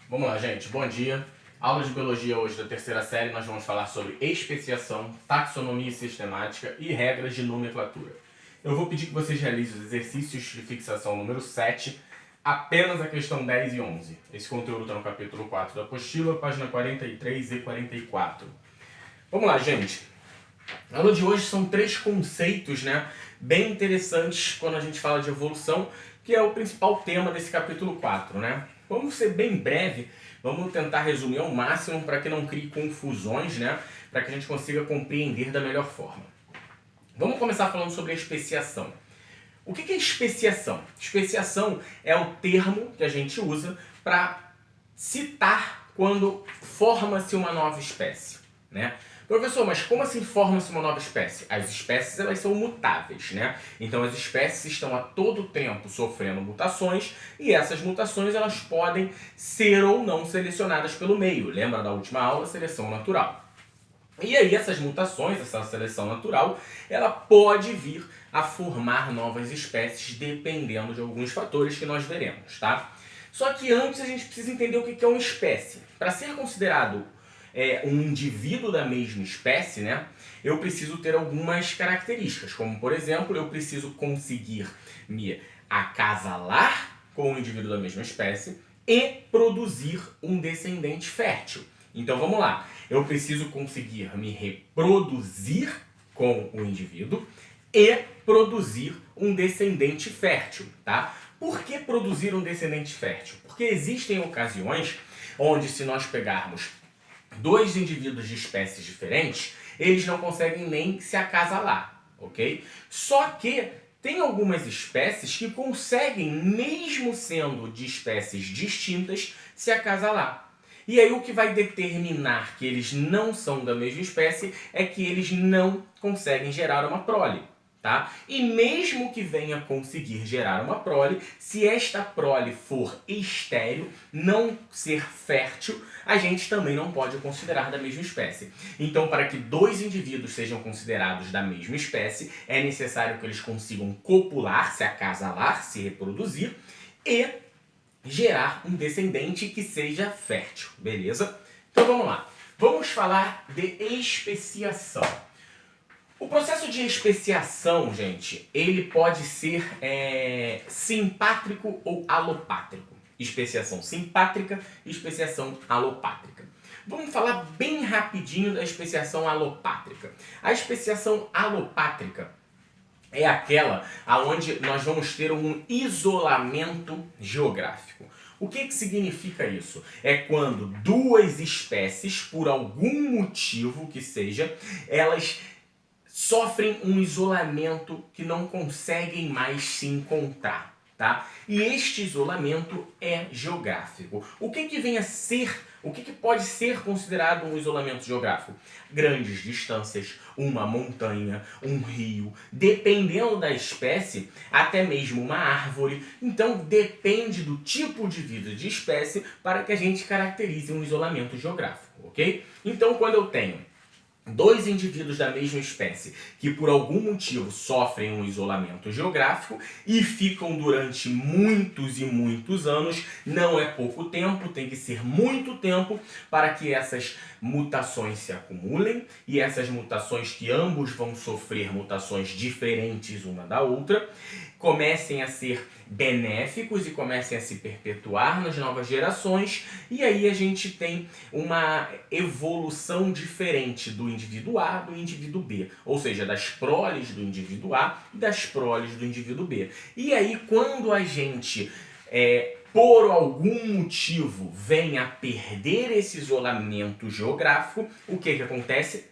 Vamos lá, gente. Bom dia. Aula de Biologia hoje da terceira série. Nós vamos falar sobre especiação, taxonomia sistemática e regras de nomenclatura. Eu vou pedir que vocês realizem os exercícios de fixação número 7, apenas a questão 10 e 11. Esse conteúdo está no capítulo 4 da apostila, página 43 e 44. Vamos lá, gente. A aula de hoje são 3 conceitos, bem interessantes quando a gente fala de evolução, que é o principal tema desse capítulo 4, Vamos ser bem breve, vamos tentar resumir ao máximo para que não crie confusões, para que a gente consiga compreender da melhor forma. Vamos começar falando sobre a especiação. O que é especiação? Especiação é o termo que a gente usa para citar quando forma-se uma nova espécie, Professor, mas como assim forma-se uma nova espécie? As espécies elas são mutáveis, Então as espécies estão a todo tempo sofrendo mutações e essas mutações elas podem ser ou não selecionadas pelo meio. Lembra da última aula? Seleção natural. E aí essas mutações, essa seleção natural, ela pode vir a formar novas espécies dependendo de alguns fatores que nós veremos, Só que antes a gente precisa entender o que é uma espécie. Para ser considerado um indivíduo da mesma espécie, eu preciso ter algumas características, como por exemplo, eu preciso conseguir me acasalar com o indivíduo da mesma espécie e produzir um descendente fértil. Então vamos lá, eu preciso conseguir me reproduzir com o indivíduo e produzir um descendente fértil, Por que produzir um descendente fértil? Porque existem ocasiões onde se nós pegarmos dois indivíduos de espécies diferentes, eles não conseguem nem se acasalar, ok? Só que tem algumas espécies que conseguem, mesmo sendo de espécies distintas, se acasalar. E aí o que vai determinar que eles não são da mesma espécie é que eles não conseguem gerar uma prole. E mesmo que venha conseguir gerar uma prole, se esta prole for estéril, não ser fértil, a gente também não pode considerar da mesma espécie. Então, para que dois indivíduos sejam considerados da mesma espécie, é necessário que eles consigam copular, se acasalar, se reproduzir e gerar um descendente que seja fértil, beleza? Então vamos lá. Vamos falar de especiação. O processo de especiação, gente, ele pode ser simpátrico ou alopátrico. Especiação simpátrica e especiação alopátrica. Vamos falar bem rapidinho da especiação alopátrica. A especiação alopátrica é aquela onde nós vamos ter um isolamento geográfico. O que significa isso? É quando duas espécies, por algum motivo que seja, elas sofrem um isolamento que não conseguem mais se encontrar, E este isolamento é geográfico. O que vem a ser, o que pode ser considerado um isolamento geográfico? Grandes distâncias, uma montanha, um rio, dependendo da espécie, até mesmo uma árvore. Então depende do tipo de vida de espécie para que a gente caracterize um isolamento geográfico, ok? Então quando eu tenho dois indivíduos da mesma espécie que por algum motivo sofrem um isolamento geográfico e ficam durante muitos e muitos anos, não é pouco tempo, tem que ser muito tempo para que essas mutações se acumulem e essas mutações que ambos vão sofrer mutações diferentes uma da outra, comecem a ser benéficos e comecem a se perpetuar nas novas gerações, e aí a gente tem uma evolução diferente do indivíduo A do indivíduo B, ou seja, das proles do indivíduo A e das proles do indivíduo B. E aí quando a gente por algum motivo vem a perder esse isolamento geográfico, o que acontece?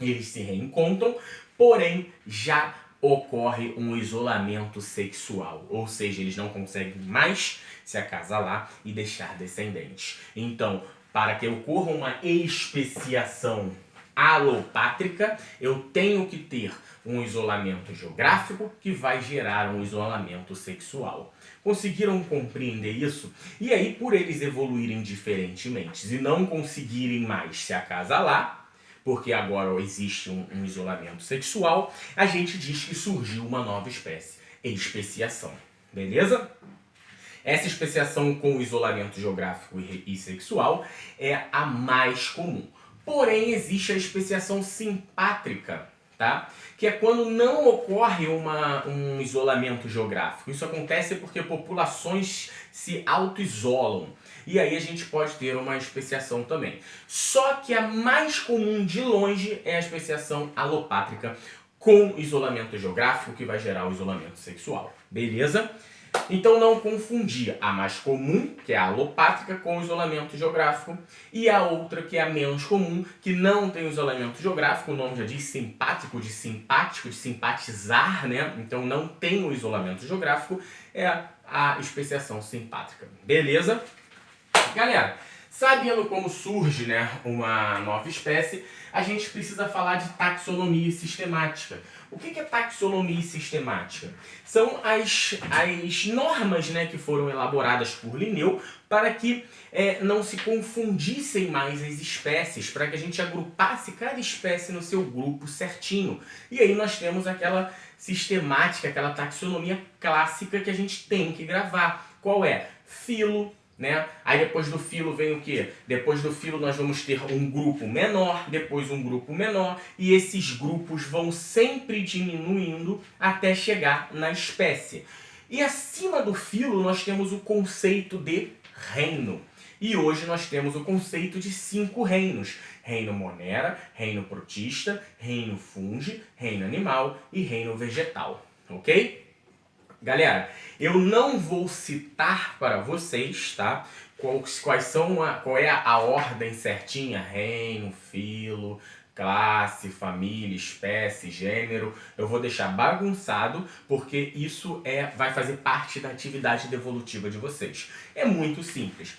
Eles se reencontram, porém já ocorre um isolamento sexual, ou seja, eles não conseguem mais se acasalar e deixar descendentes. Então, para que ocorra uma especiação alopátrica, eu tenho que ter um isolamento geográfico que vai gerar um isolamento sexual. Conseguiram compreender isso? E aí, por eles evoluírem diferentemente e não conseguirem mais se acasalar, porque agora existe um isolamento sexual, a gente diz que surgiu uma nova espécie, especiação. Beleza? Essa especiação com isolamento geográfico e sexual é a mais comum. Porém, existe a especiação simpátrica, tá? Que é quando não ocorre um isolamento geográfico. Isso acontece porque populações se auto-isolam. E aí a gente pode ter uma especiação também. Só que a mais comum de longe é a especiação alopátrica com isolamento geográfico, que vai gerar o isolamento sexual. Beleza? Então não confundir a mais comum, que é a alopátrica, com o isolamento geográfico, e a outra, que é a menos comum, que não tem isolamento geográfico, o nome já diz simpático, de simpatizar, né? Então não tem o isolamento geográfico, é a especiação simpátrica. Beleza? Galera, sabendo como surge, né, uma nova espécie, a gente precisa falar de taxonomia sistemática. O que é taxonomia sistemática? São as normas, né, que foram elaboradas por Linneu para que não se confundissem mais as espécies, para que a gente agrupasse cada espécie no seu grupo certinho. E aí nós temos aquela sistemática, aquela taxonomia clássica que a gente tem que gravar. Qual é? Filo, né? Aí depois do filo vem o quê? Depois do filo nós vamos ter um grupo menor, depois um grupo menor, e esses grupos vão sempre diminuindo até chegar na espécie. E acima do filo nós temos o conceito de reino. E hoje nós temos o conceito de 5 reinos. Reino Monera, reino protista, reino fungi, reino animal e reino vegetal. Ok? Galera, eu não vou citar para vocês, tá? Qual é a ordem certinha, reino, filo, classe, família, espécie, gênero. Eu vou deixar bagunçado porque isso vai fazer parte da atividade devolutiva de vocês. É muito simples.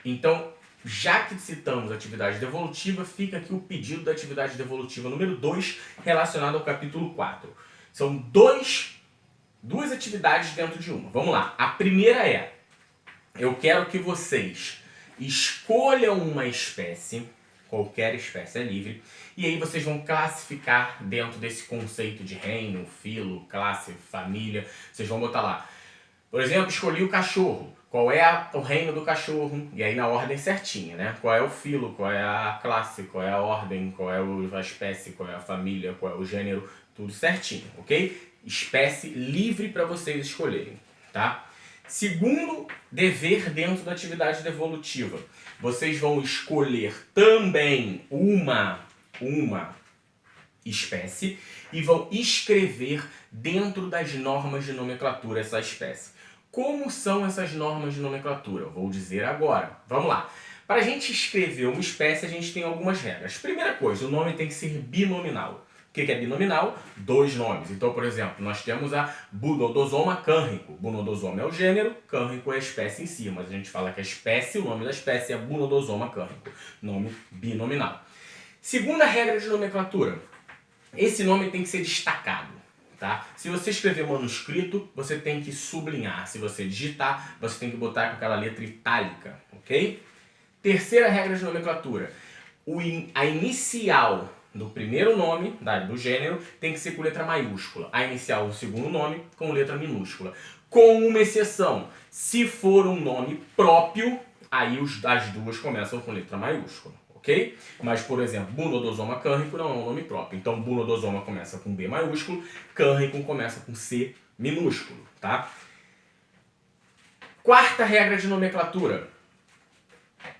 Então, já que citamos atividade devolutiva, fica aqui o pedido da atividade devolutiva número 2 relacionado ao capítulo 4. São duas atividades dentro de uma. Vamos lá. A primeira é: eu quero que vocês escolham uma espécie, qualquer espécie é livre, e aí vocês vão classificar dentro desse conceito de reino, filo, classe, família. Vocês vão botar lá, por exemplo, escolhi o cachorro. Qual é o reino do cachorro? E aí na ordem certinha, né? Qual é o filo, qual é a classe, qual é a ordem, qual é a espécie, qual é a família, qual é o gênero, tudo certinho, ok? Espécie livre para vocês escolherem, tá? Segundo dever dentro da atividade devolutiva, vocês vão escolher também uma espécie e vão escrever dentro das normas de nomenclatura essa espécie. Como são essas normas de nomenclatura? Eu vou dizer agora. Vamos lá. Para a gente escrever uma espécie, a gente tem algumas regras. Primeira coisa, o nome tem que ser binominal. O que é binominal? 2 nomes. Então, por exemplo, nós temos a Bunodosoma cânrico. Bunodosoma é o gênero, cânrico é a espécie em si. Mas a gente fala que a espécie, o nome da espécie é Bunodosoma cânrico. Nome binominal. Segunda regra de nomenclatura. Esse nome tem que ser destacado. Tá? Se você escrever manuscrito, você tem que sublinhar. Se você digitar, você tem que botar com aquela letra itálica. Ok? Terceira regra de nomenclatura. A inicial do primeiro nome, do gênero, tem que ser com letra maiúscula. A inicial do segundo nome, com letra minúscula. Com uma exceção. Se for um nome próprio, aí as duas começam com letra maiúscula. Ok? Mas, por exemplo, Bunodosoma cânrico não é um nome próprio. Então, Bunodosoma começa com B maiúsculo, cânrico começa com C minúsculo. Tá? Quarta regra de nomenclatura.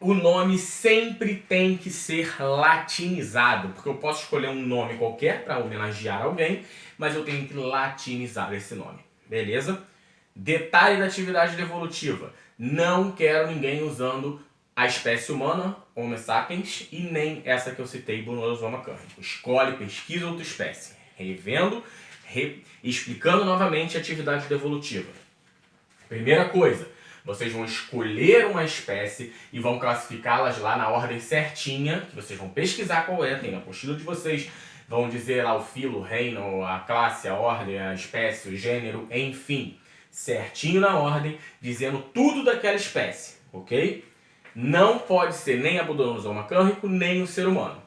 O nome sempre tem que ser latinizado, porque eu posso escolher um nome qualquer para homenagear alguém, mas eu tenho que latinizar esse nome, beleza? Detalhe da atividade devolutiva: não quero ninguém usando a espécie humana, Homo sapiens, e nem essa que eu citei, Bunodosoma cânrico. Escolhe, pesquisa outra espécie, revendo, explicando novamente a atividade devolutiva. Primeira coisa, vocês vão escolher uma espécie e vão classificá-las lá na ordem certinha, que vocês vão pesquisar qual é, tem na apostila de vocês, vão dizer lá o filo, o reino, a classe, a ordem, a espécie, o gênero, enfim, certinho na ordem, dizendo tudo daquela espécie, ok? Não pode ser nem a Bunodosoma cânrico, nem o ser humano.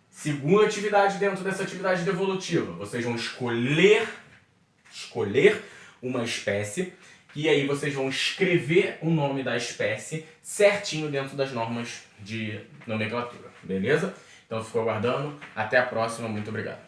Segunda atividade dentro dessa atividade devolutiva, vocês vão escolher uma espécie e aí vocês vão escrever o nome da espécie certinho dentro das normas de nomenclatura, beleza? Então, ficou aguardando. Até a próxima. Muito obrigado.